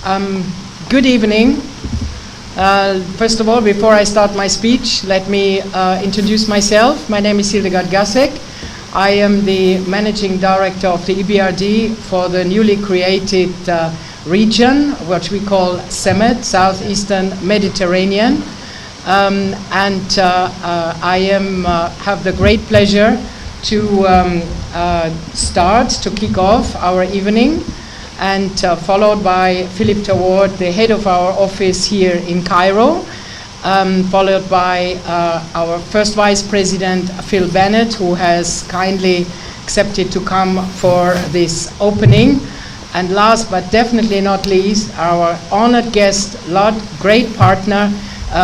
Good evening. First of all, before I start my speech, let me introduce myself. My name is Hildegard Gasek. I am the Managing Director of the EBRD for the newly created region, which we call SEMED, Southeastern Mediterranean. I have the great pleasure to kick off our evening, and followed by Philip Taward, the head of our office here in Cairo, followed by our first Vice President, Phil Bennett, who has kindly accepted to come for this opening. And last but definitely not least, our honored guest, great partner,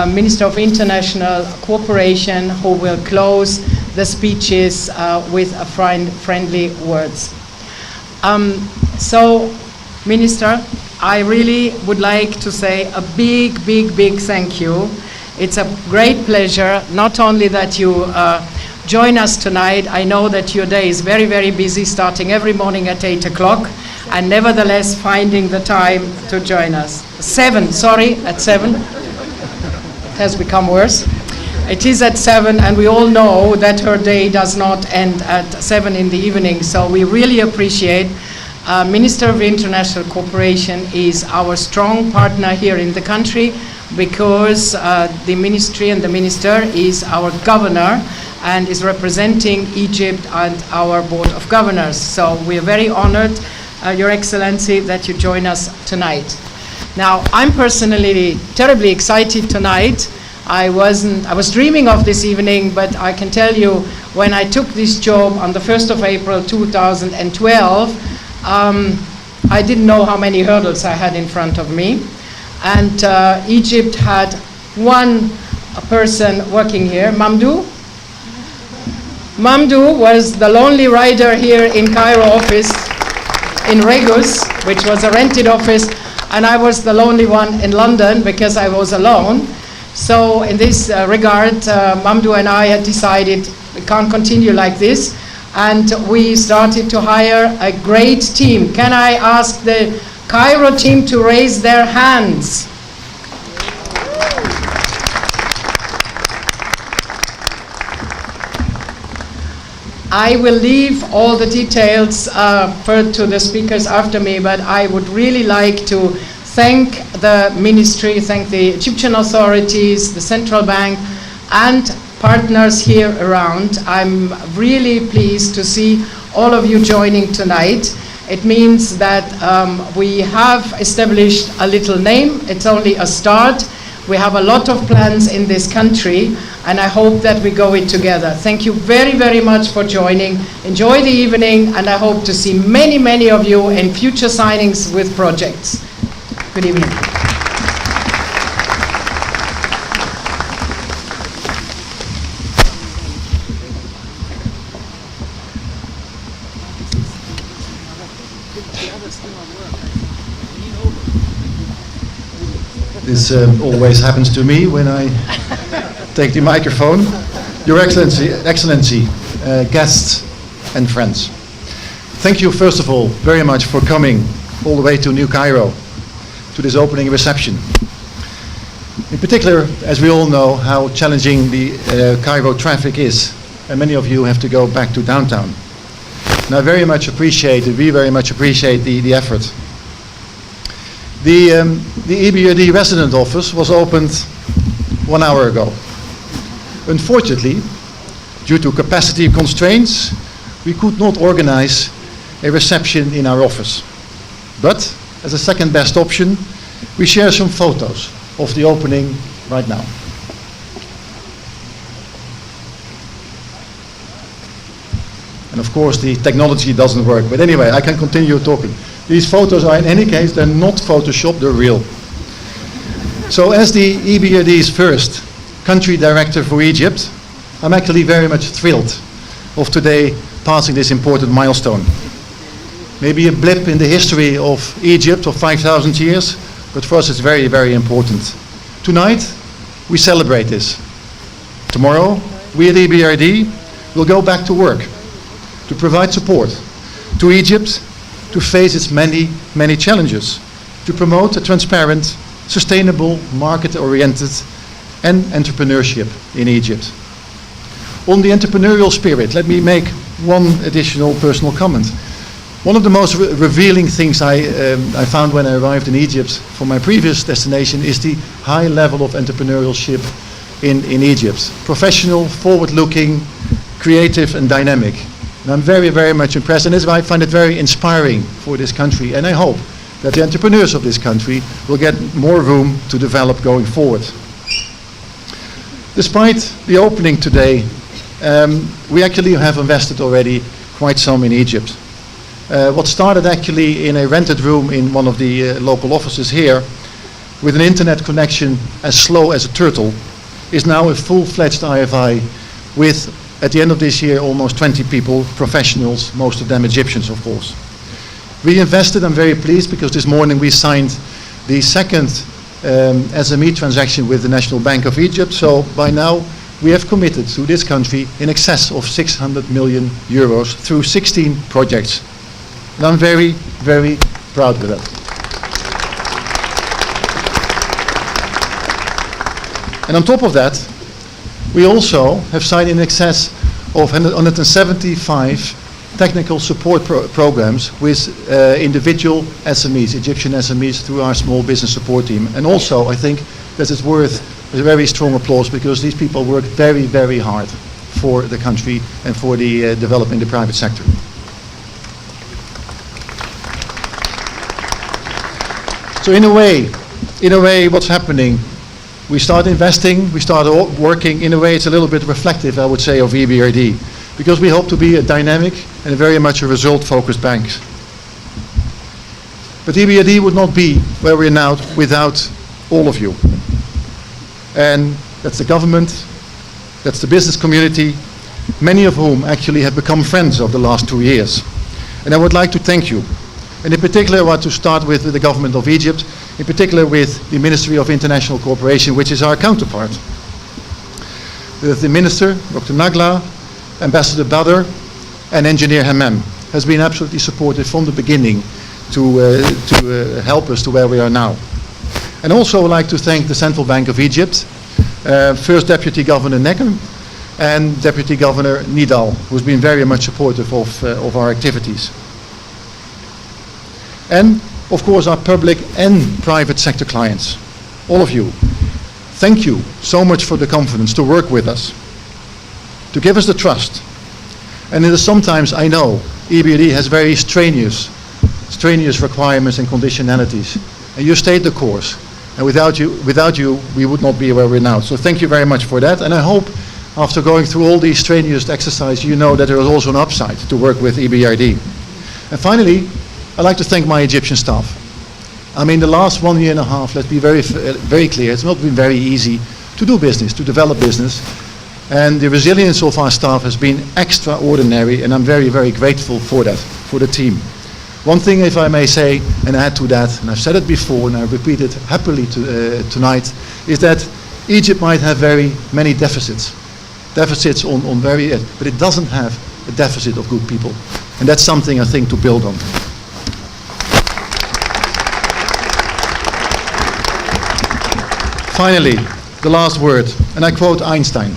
Minister of International Cooperation, who will close the speeches with a friendly words. So, Minister, I really would like to say a big thank you. It's a great pleasure, not only that you join us tonight. I know that your day is very busy, starting every morning at 8 o'clock, and nevertheless finding the time to join us. At 7. It has become worse. It is at 7, and we all know that her day does not end at 7 in the evening, so we really appreciate. Minister of International Cooperation is our strong partner here in the country, because the ministry and the minister is our governor and is representing Egypt and our Board of Governors. So we are very honored, Your Excellency, that you join us tonight. Now, I'm personally terribly excited tonight. I was dreaming of this evening, but I can tell you, when I took this job on the 1st of April 2012, I didn't know how many hurdles I had in front of me. And Egypt had one person working here, Mamdou. Mamdou was the lonely rider here in Cairo office, in Regus, which was a rented office, and I was the lonely one in London because I was alone. So in this regard, Mamdou and I had decided we can't continue like this, and we started to hire a great team. Can I ask the Cairo team to raise their hands? I will leave all the details to the speakers after me, but I would really like to thank the ministry, thank the Egyptian authorities, the central bank, and partners here around. I'm really pleased to see all of you joining tonight. It means that we have established a little name. It's only a start. We have a lot of plans in this country, and I hope that we go it together. Thank you very much for joining. Enjoy the evening, and I hope to see many of you in future signings with projects. Good evening. This always happens to me when I take the microphone. Your Excellency, guests and friends. Thank you first of all very much for coming all the way to New Cairo to this opening reception. In particular, as we all know how challenging the Cairo traffic is, and many of you have to go back to downtown. And we very much appreciate the effort. The EBRD resident office was opened 1 hour ago. Unfortunately, due to capacity constraints, we could not organize a reception in our office. But as a second best option, we share some photos of the opening right now. And of course the technology doesn't work, but anyway, I can continue talking. These photos are, in any case, they're not Photoshopped, they're real. So as the EBRD's first country director for Egypt, I'm actually very much thrilled of today passing this important milestone. Maybe a blip in the history of Egypt of 5,000 years, but for us it's very important. Tonight, we celebrate this. Tomorrow, we at EBRD will go back to work to provide support to Egypt to face its many challenges. to promote a transparent, sustainable, market-oriented and entrepreneurship in Egypt. On the entrepreneurial spirit, let me make one additional personal comment. One of the most revealing things I found when I arrived in Egypt from my previous destination is the high level of entrepreneurship in Egypt. Professional, forward-looking, creative and dynamic. And I'm very, very much impressed, and this is why I find it very inspiring for this country, and I hope that the entrepreneurs of this country will get more room to develop going forward. Despite the opening today, we actually have invested already quite some in Egypt. What started actually in a rented room in one of the local offices here, with an internet connection as slow as a turtle, is now a full-fledged IFI with, at the end of this year, almost 20 people, professionals, most of them Egyptians, of course. We invested, I'm very pleased, because this morning we signed the second SME transaction with the National Bank of Egypt. So by now we have committed to this country in excess of 600 million euros through 16 projects. And I'm very, very proud of that. And on top of that, we also have signed in excess of 175 technical support programs with individual SMEs, Egyptian SMEs, through our small business support team. And also, I think that it's worth a very strong applause, because these people work very, very hard for the country and for the developing the private sector. So in a way, what's happening? We start investing, we start working. In a way, it's a little bit reflective, I would say, of EBRD, because we hope to be a dynamic and very much a result-focused bank. But EBRD would not be where we are now without all of you. And that's the government, that's the business community, many of whom actually have become friends over the last 2 years. And I would like to thank you. And in particular, I want to start with the government of Egypt, in particular with the Ministry of International Cooperation, which is our counterpart. The Minister, Dr. Nagla, Ambassador Badr, and Engineer Hammam has been absolutely supportive from the beginning to help us to where we are now. And also I would like to thank the Central Bank of Egypt, First Deputy Governor Nekem and Deputy Governor Nidal, who's been very much supportive of our activities. And of course our public and private sector clients, all of you. Thank you so much for the confidence to work with us, to give us the trust. And it is sometimes, I know, EBRD has very strenuous requirements and conditionalities. And you stayed the course. And without you, we would not be where we're now. So thank you very much for that. And I hope, after going through all these strenuous exercises, you know that there is also an upside to work with EBRD. And finally, I'd like to thank my Egyptian staff. I mean, the last 1.5 years, let's be very clear, it's not been very easy to do business, to develop business. And the resilience of our staff has been extraordinary, and I'm very, very grateful for that, for the team. One thing, if I may say, and add to that, and I've said it before, and I repeat it happily tonight, is that Egypt might have very many deficits on but it doesn't have a deficit of good people. And that's something I think to build on. Finally, the last word, and I quote Einstein.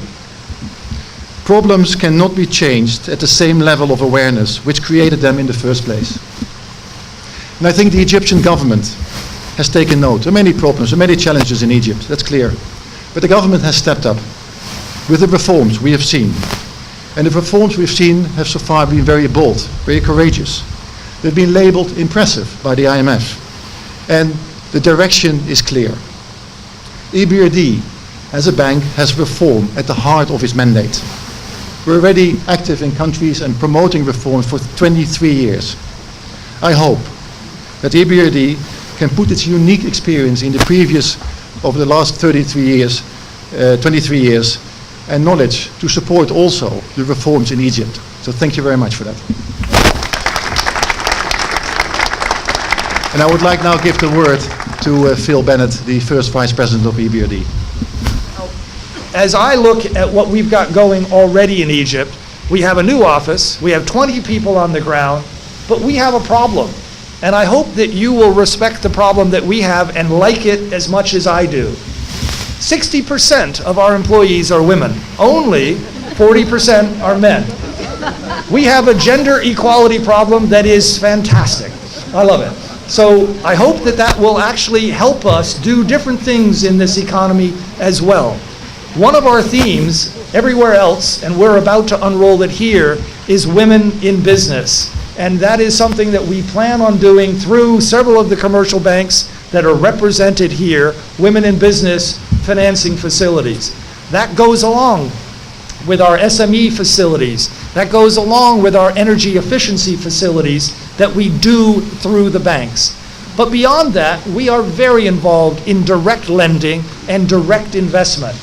Problems cannot be changed at the same level of awareness which created them in the first place. And I think the Egyptian government has taken note. There are many problems, there are many challenges in Egypt, that's clear. But the government has stepped up with the reforms we have seen. And the reforms we've seen have so far been very bold, very courageous. They've been labeled impressive by the IMF. And the direction is clear. EBRD, as a bank, has reform at the heart of its mandate. We're already active in countries and promoting reforms for 23 years. I hope that EBRD can put its unique experience in over the last 23 years, and knowledge to support also the reforms in Egypt. So thank you very much for that. And I would like now to give the word to Phil Bennett, the first Vice President of EBRD. As I look at what we've got going already in Egypt, we have a new office, we have 20 people on the ground, but we have a problem. And I hope that you will respect the problem that we have and like it as much as I do. 60% of our employees are women. Only 40% are men. We have a gender equality problem that is fantastic. I love it. So I hope that that will actually help us do different things in this economy as well. One of our themes everywhere else, and we're about to unroll it here, is women in business. And that is something that we plan on doing through several of the commercial banks that are represented here, women in business financing facilities. That goes along with our SME facilities. That goes along with our energy efficiency facilities that we do through the banks. But beyond that, we are very involved in direct lending and direct investment.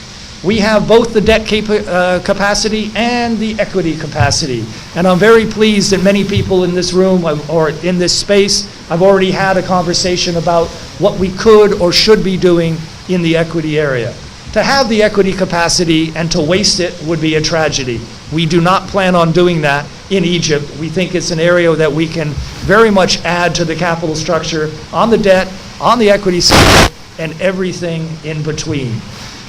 We have both the debt capacity and the equity capacity. And I'm very pleased that many people in this room or in this space, I've already had a conversation about what we could or should be doing in the equity area. To have the equity capacity and to waste it would be a tragedy. We do not plan on doing that in Egypt. We think it's an area that we can very much add to the capital structure on the debt, on the equity side, and everything in between.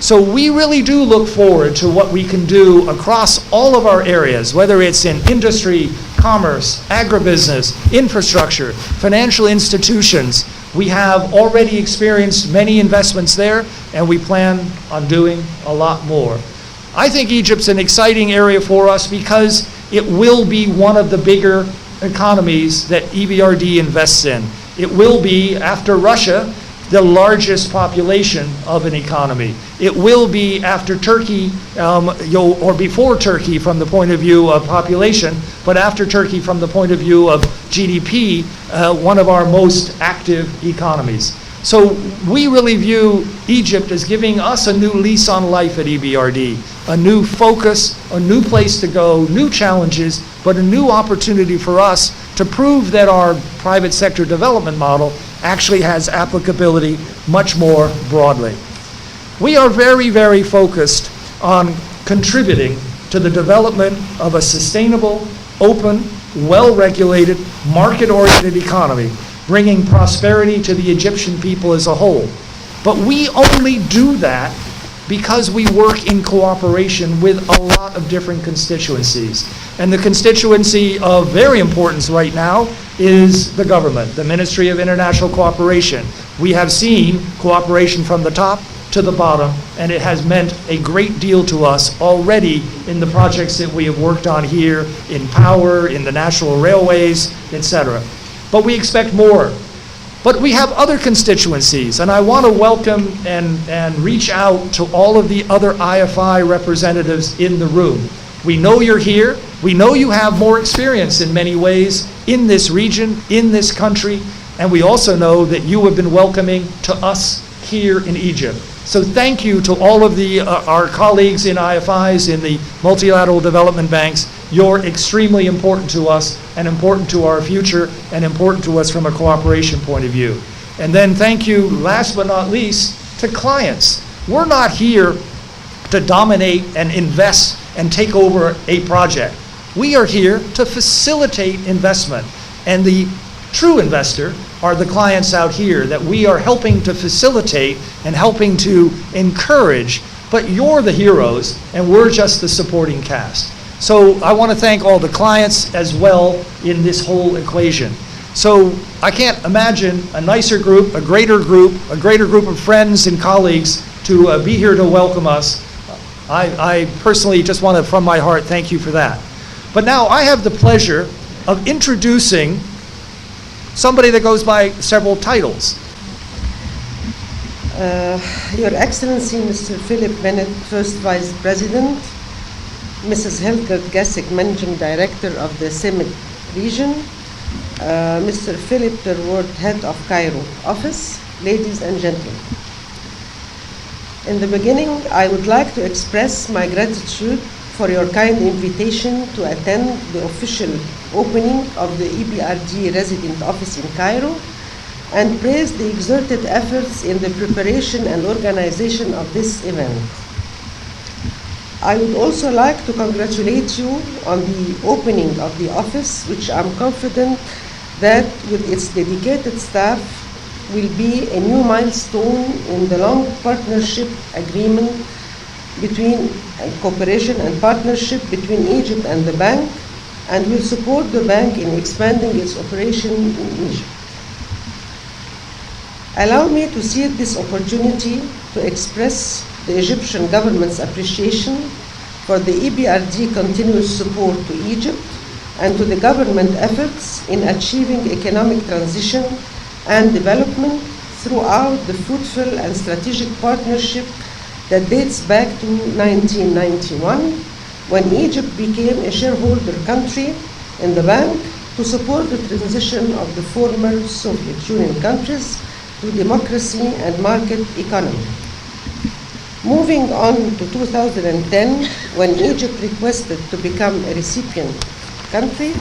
So we really do look forward to what we can do across all of our areas, whether it's in industry, commerce, agribusiness, infrastructure, financial institutions. We have already experienced many investments there, and we plan on doing a lot more. I think Egypt's an exciting area for us because it will be one of the bigger economies that EBRD invests in. It will be, after Russia, the largest population of an economy. It will be, after Turkey, or before Turkey from the point of view of population, but after Turkey from the point of view of GDP, one of our most active economies. So we really view Egypt as giving us a new lease on life at EBRD, a new focus, a new place to go, new challenges, but a new opportunity for us to prove that our private sector development model actually has applicability much more broadly. We are very, very focused on contributing to the development of a sustainable, open, well-regulated, market-oriented economy, bringing prosperity to the Egyptian people as a whole. But we only do that because we work in cooperation with a lot of different constituencies. And the constituency of very importance right now is the government, the Ministry of International Cooperation. We have seen cooperation from the top to the bottom, and it has meant a great deal to us already in the projects that we have worked on here, in power, in the national railways, etc. But we expect more. But we have other constituencies, and I want to welcome and reach out to all of the other IFI representatives in the room. We know you're here. We know you have more experience in many ways in this region, in this country, and we also know that you have been welcoming to us here in Egypt. So thank you to all of our colleagues in IFIs, in the multilateral development banks. You're extremely important to us and important to our future and important to us from a cooperation point of view. And then thank you, last but not least, to clients. We're not here to dominate and invest and take over a project. We are here to facilitate investment. And the true investor are the clients out here that we are helping to facilitate and helping to encourage, but you're the heroes and we're just the supporting cast. So I want to thank all the clients as well in this whole equation. So I can't imagine a nicer group, a greater group of friends and colleagues to be here to welcome us. I personally just want to, from my heart, thank you for that. But now I have the pleasure of introducing somebody that goes by several titles. Your Excellency, Mr. Philip Bennett, First Vice President, Mrs. Hilke Gassig, Managing Director of the CEMED region, Mr. Philip Terward, Head of Cairo Office, ladies and gentlemen. In the beginning, I would like to express my gratitude for your kind invitation to attend the official opening of the EBRD resident office in Cairo and praise the exerted efforts in the preparation and organization of this event. I would also like to congratulate you on the opening of the office, which I'm confident that with its dedicated staff will be a new milestone in the long partnership agreement between cooperation and partnership between Egypt and the bank, and will support the bank in expanding its operation in Egypt. Allow me to seize this opportunity to express the Egyptian government's appreciation for the EBRD continuous support to Egypt and to the government efforts in achieving economic transition and development throughout the fruitful and strategic partnership that dates back to 1991, when Egypt became a shareholder country in the bank to support the transition of the former Soviet Union countries to democracy and market economy. Moving on to 2010, when Egypt requested to become a recipient country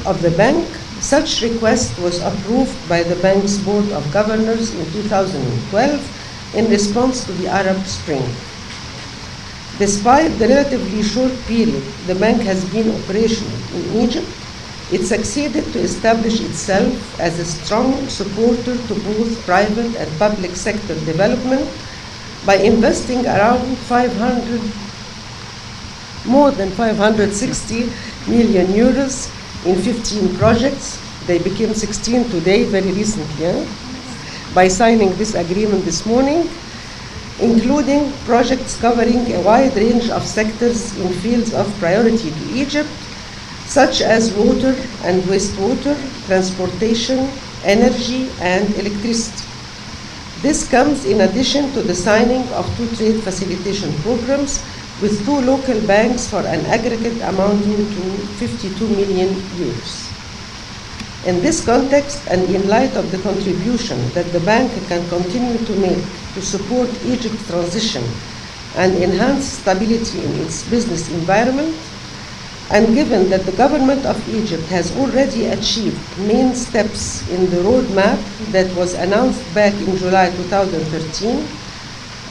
of the bank, such request was approved by the bank's Board of Governors in 2012 in response to the Arab Spring. Despite the relatively short period the bank has been operational in Egypt, it succeeded to establish itself as a strong supporter to both private and public sector development by investing around more than 560 million euros in 15 projects. They became 16 today, very recently, by signing this agreement this morning, including projects covering a wide range of sectors in fields of priority to Egypt, such as water and wastewater, transportation, energy, and electricity. This comes in addition to the signing of 2 trade facilitation programs with 2 local banks for an aggregate amounting to 52 million euros. In this context, and in light of the contribution that the bank can continue to make to support Egypt's transition and enhance stability in its business environment, and given that the government of Egypt has already achieved main steps in the roadmap that was announced back in July 2013,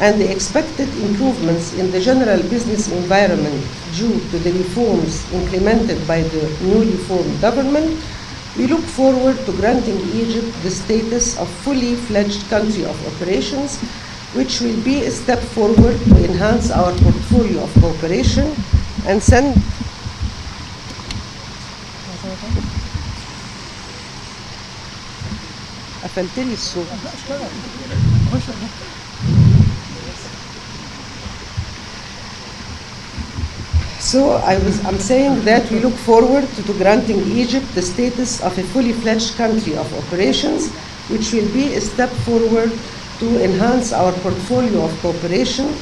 and the expected improvements in the general business environment due to the reforms implemented by the newly formed government, we look forward to granting Egypt the status of fully fledged country of operations, which will be a step forward to enhance our portfolio of cooperation and send قفلتلي الصوت. So I'm saying that we look forward to granting Egypt the status of a fully fledged country of operations, which will be a step forward to enhance our portfolio of cooperation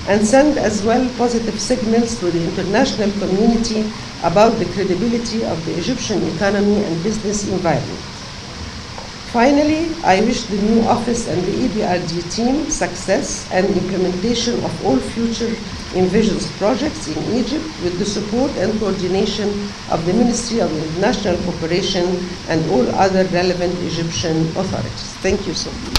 and send as well positive signals to the international community about the credibility of the Egyptian economy and business environment. Finally, I wish the new office and the EBRD team success and implementation of all future envisioned projects in Egypt with the support and coordination of the Ministry of International Cooperation and all other relevant Egyptian authorities. Thank you so much.